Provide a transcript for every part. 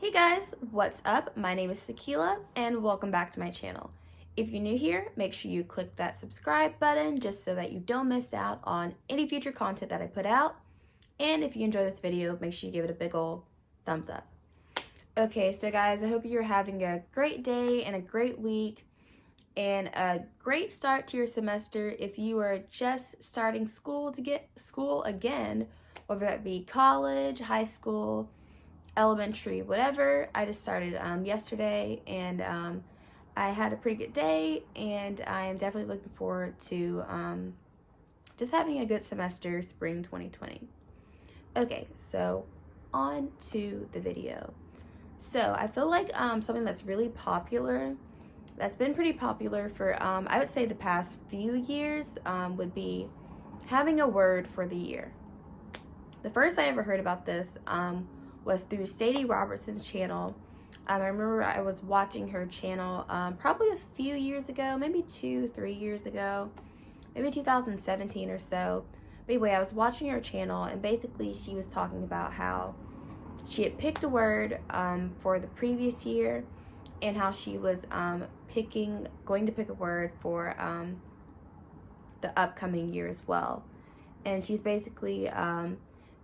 Hey guys, what's up? My name is Sakila and welcome back to my channel. If you're new here, make sure you click that subscribe button just so that you don't miss out on any future content that I put out. And if you enjoy this video, make sure you give it a big ol' thumbs up. Okay, so guys, I hope you're having a great day and a great week and a great start to your semester if you are just starting school to get school again, whether that be college, high school, elementary, whatever. I just started yesterday and I had a pretty good day and I am definitely looking forward to just having a good semester spring 2020. Okay, so on to the video. So I feel like something that's really popular, that's been pretty popular for I would say the past few years would be having a word for the year. The first I ever heard about this was through Sadie Robertson's channel. I remember I was watching her channel probably a few years ago, maybe 2-3 years ago, maybe 2017 or so. But anyway, I was watching her channel and basically she was talking about how she had picked a word for the previous year and how she was going to pick a word for the upcoming year as well. And she's basically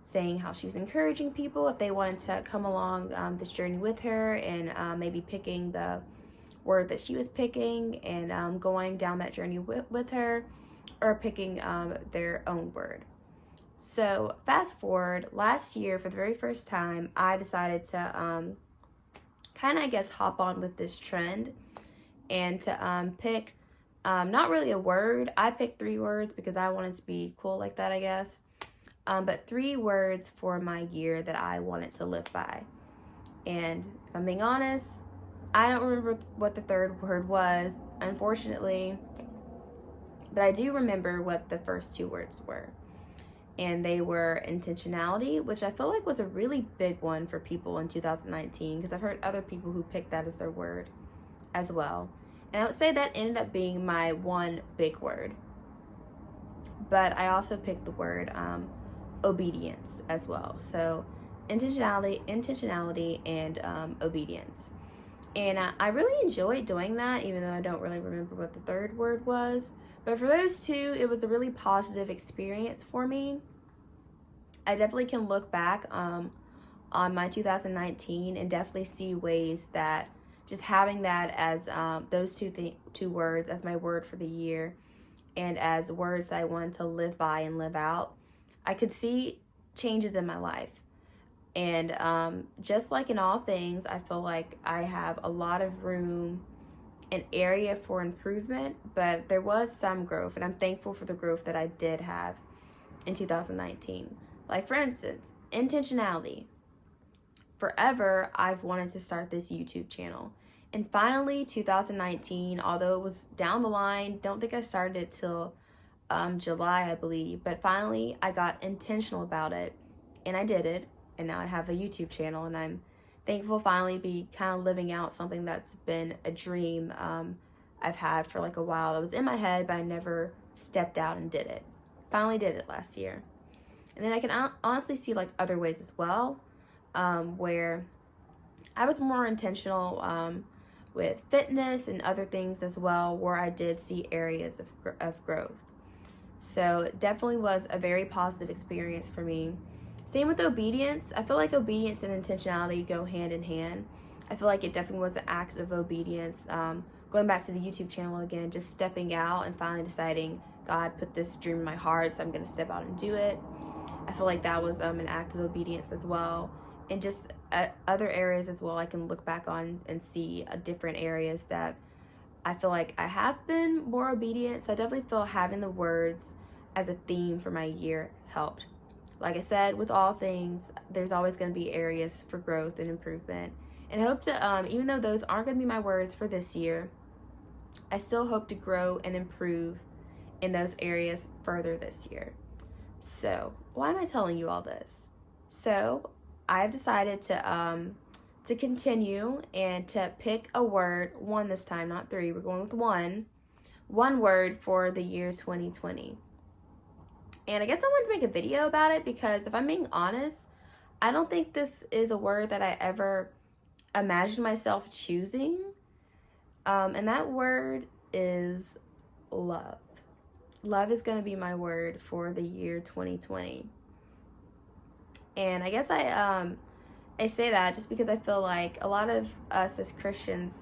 saying how she was encouraging people if they wanted to come along this journey with her and maybe picking the word that she was picking and going down that journey with her or picking their own word. So fast forward, last year for the very first time, I decided to kind of, I guess, hop on with this trend and to pick not really a word. I picked 3 words because I wanted to be cool like that, I guess. But 3 words for my year that I wanted to live by. And if I'm being honest, I don't remember what the 3rd word was, unfortunately. But I do remember what the first 2 words were. And they were intentionality, which I feel like was a really big one for people in 2019 because I've heard other people who picked that as their word as well. And I would say that ended up being my one big word. But I also picked the word obedience as well. So intentionality and obedience. And I really enjoyed doing that, even though I don't really remember what the 3rd word was. But for those 2, it was a really positive experience for me. I definitely can look back on my 2019 and definitely see ways that just having that as those two words as my word for the year and as words that I wanted to live by and live out, I could see changes in my life. And just like in all things, I feel like I have a lot of room and area for improvement, but there was some growth, and I'm thankful for the growth that I did have in 2019. Like, for instance, intentionality. Forever, I've wanted to start this YouTube channel. And finally, 2019, although it was down the line, don't think I started it till July, I believe. But finally, I got intentional about it, and I did it. And now I have a YouTube channel, and I'm thankful to finally be kind of living out something that's been a dream I've had for like a while. It was in my head, but I never stepped out and did it. Finally did it last year. And then I can honestly see like other ways as well, where I was more intentional with fitness and other things as well, where I did see areas of growth. So it definitely was a very positive experience for me. Same with obedience. I feel like obedience and intentionality go hand in hand. I feel like it definitely was an act of obedience. Going back to the YouTube channel again, just stepping out and finally deciding, God put this dream in my heart, so I'm going to step out and do it. I feel like that was an act of obedience as well. And just other areas as well, I can look back on and see different areas that I feel like I have been more obedient. So I definitely feel having the words as a theme for my year helped. Like I said, with all things, there's always going to be areas for growth and improvement. And I hope to, even though those aren't going to be my words for this year, I still hope to grow and improve in those areas further this year. So, why am I telling you all this? So, I've decided to continue and to pick a word, 1 this time, not 3. We're going with 1 word for the year 2020. And I guess I wanted to make a video about it because if I'm being honest, I don't think this is a word that I ever imagine myself choosing. And that word is love. Love is going to be my word for the year 2020. And I guess I say that just because I feel like a lot of us as Christians,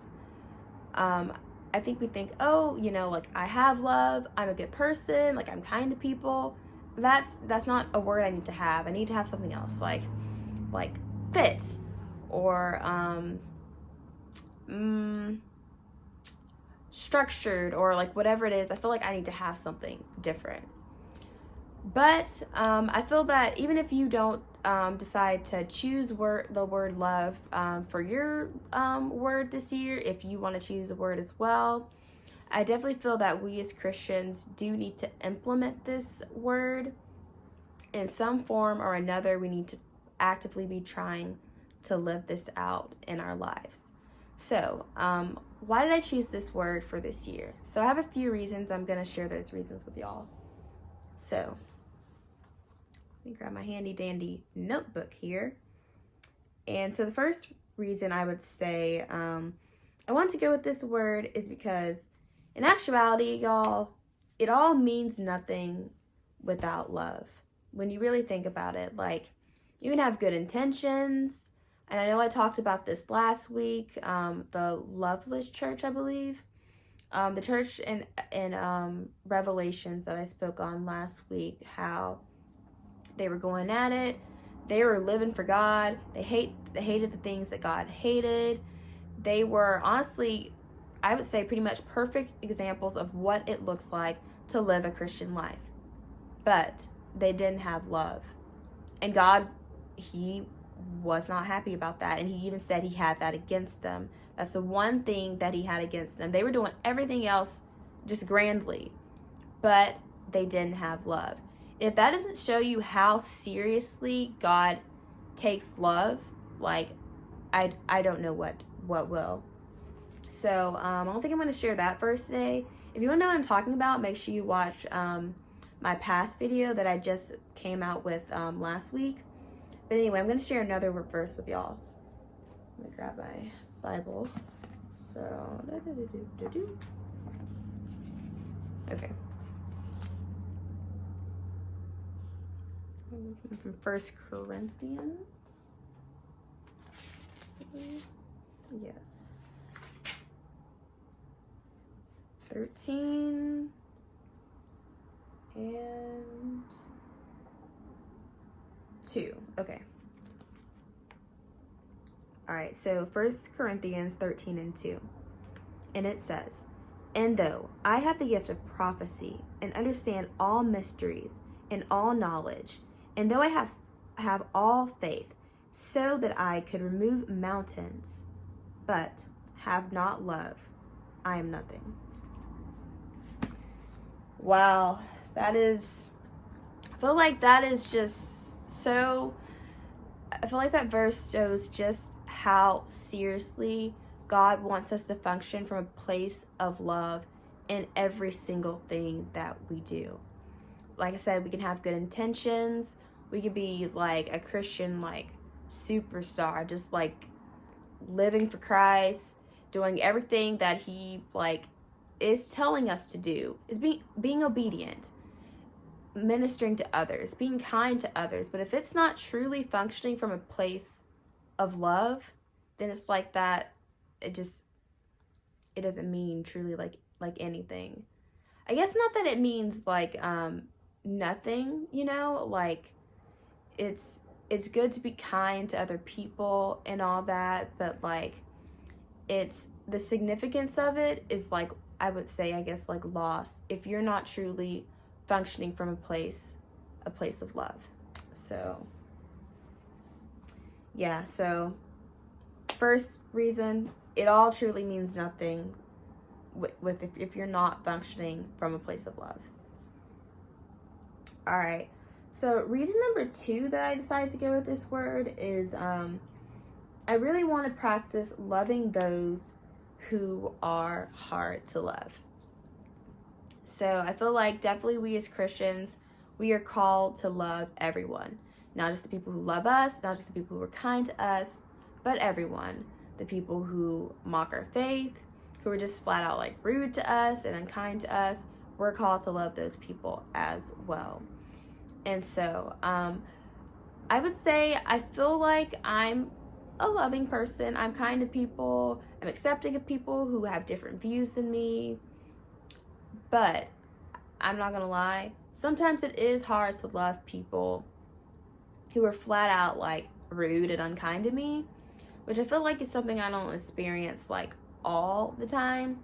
I think we think, oh, you know, like I have love, I'm a good person, like I'm kind to people. That's not a word I need to have. I need to have something else, like fit, or structured, or like whatever it is. I feel like I need to have something different. But I feel that even if you don't decide to choose the word love for your word this year, if you want to choose a word as well, I definitely feel that we as Christians do need to implement this word in some form or another. We need to actively be trying to live this out in our lives. So, why did I choose this word for this year? So I have a few reasons. I'm going to share those reasons with y'all. So, let me grab my handy dandy notebook here. And so the first reason I would say I want to go with this word is because in actuality, y'all, it all means nothing without love. When you really think about it, like you can have good intentions. And I know I talked about this last week, the Loveless Church, I believe. The church in Revelations that I spoke on last week, how they were going at it. They were living for God. They hated the things that God hated. They were honestly, I would say, pretty much perfect examples of what it looks like to live a Christian life. But they didn't have love. And God, he was not happy about that. And he even said he had that against them. That's the one thing that he had against them. They were doing everything else just grandly, but they didn't have love. If that doesn't show you how seriously God takes love, like I don't know what will. So I don't think I'm going to share that verse today. If you want to know what I'm talking about, make sure you watch my past video that I just came out with last week. But anyway, I'm going to share another verse with y'all. Let me grab my Bible. So, okay. From 1 Corinthians. Yes. 13 and 2. Okay. All right, so 1 Corinthians 13 and 2. And it says, "And though I have the gift of prophecy and understand all mysteries and all knowledge, and though I have all faith, so that I could remove mountains, but have not love, I am nothing." Wow, I feel like that is just so, I feel like that verse shows just how seriously God wants us to function from a place of love in every single thing that we do. Like I said, we can have good intentions. We could be like a Christian, like superstar, just like living for Christ, doing everything that he like is telling us to do, is being obedient, ministering to others, being kind to others. But if it's not truly functioning from a place of love, then it's like that. It doesn't mean truly like anything. I guess not that it means like nothing, you know, like it's good to be kind to other people and all that, but like it's the significance of it is like, I would say, I guess, like lost if you're not truly functioning from a place of love. So yeah, so first reason, it all truly means nothing with if you're not functioning from a place of love. All right. So reason number 2 that I decided to go with this word is I really want to practice loving those who are hard to love. So I feel like definitely we as Christians, we are called to love everyone. Not just the people who love us, not just the people who are kind to us, but everyone. the people who mock our faith, who are just flat out like rude to us and unkind to us. We're called to love those people as well. And so I would say I feel like I'm a loving person. I'm kind to people. I'm accepting of people who have different views than me. But I'm not gonna lie, sometimes it is hard to love people who are flat out like rude and unkind to me, which I feel like is something I don't experience like all the time.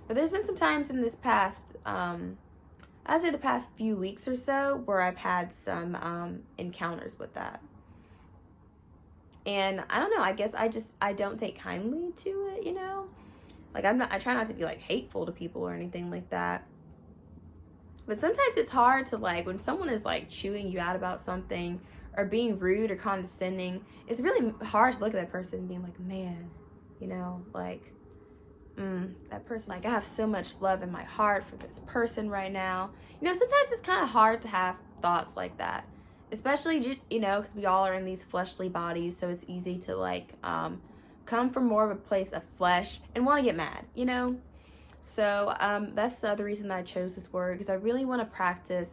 But there's been some times in this past I'd say the past few weeks or so where I've had some encounters with that. And I don't know, I guess I don't take kindly to it, you know? Like I try not to be like hateful to people or anything like that. But sometimes it's hard to like, when someone is like chewing you out about something or being rude or condescending, it's really hard to look at that person and being like, man, you know, like, that person, like I have so much love in my heart for this person right now. You know, sometimes it's kind of hard to have thoughts like that, especially, you know, because we all are in these fleshly bodies, so it's easy to like come from more of a place of flesh and want to get mad, you know. So that's the other reason that I chose this word, because I really want to practice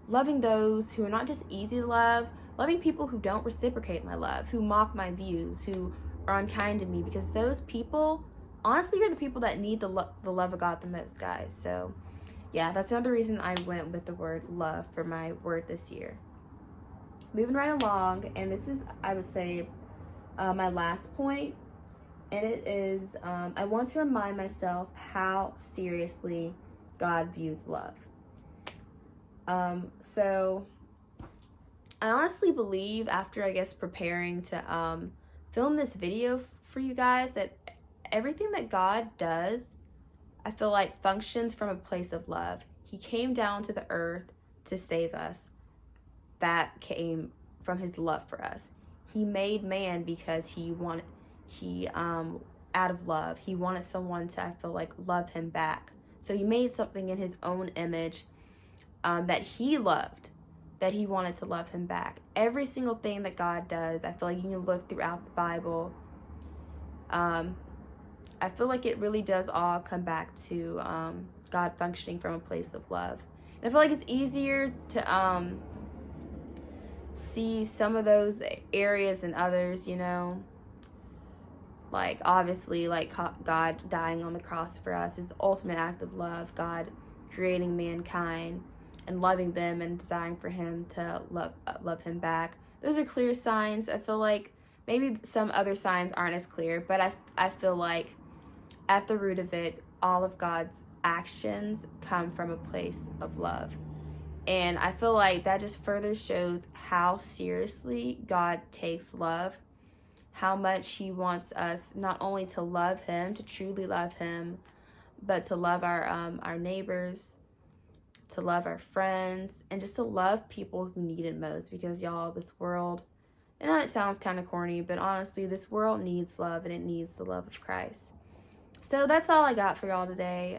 loving those who are not just easy to love, loving people who don't reciprocate my love, who mock my views, who are unkind to me, because those people honestly are the people that need the love of God the most, guys. So yeah, that's another reason I went with the word love for my word this year. Moving right along, and this is, I would say, my last point, and it is, I want to remind myself how seriously God views love. So I honestly believe, after I guess preparing to film this video for you guys, that everything that God does, I feel like functions from a place of love. He came down to the earth to save us. That came from his love for us. He made man because out of love, he wanted someone to, I feel like, love him back. So he made something in his own image that he loved, that he wanted to love him back. Every single thing that God does, I feel like you can look throughout the Bible. I feel like it really does all come back to God functioning from a place of love. And I feel like it's easier to see some of those areas in others, you know. Like, obviously, like God dying on the cross for us is the ultimate act of love. God creating mankind and loving them and desiring for him to love him back. Those are clear signs. I feel like maybe some other signs aren't as clear, but I feel like at the root of it, all of God's actions come from a place of love. And I feel like that just further shows how seriously God takes love, how much he wants us not only to love him, to truly love him, but to love our neighbors, to love our friends, and just to love people who need it most. Because y'all, this world, I know it sounds kind of corny, but honestly, this world needs love, and it needs the love of Christ. So that's all I got for y'all today.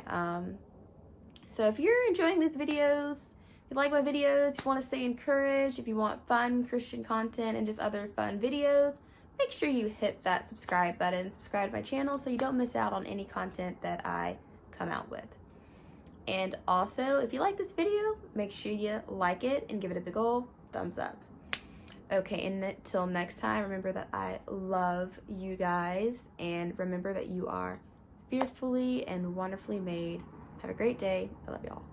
So if you're enjoying these videos, if you like my videos, if you want to stay encouraged, if you want fun Christian content and just other fun videos, make sure you hit that subscribe button, subscribe to my channel so you don't miss out on any content that I come out with. And also, if you like this video, make sure you like it and give it a big ol' thumbs up. Okay, and until next time, remember that I love you guys, and remember that you are fearfully and wonderfully made. Have a great day. I love y'all.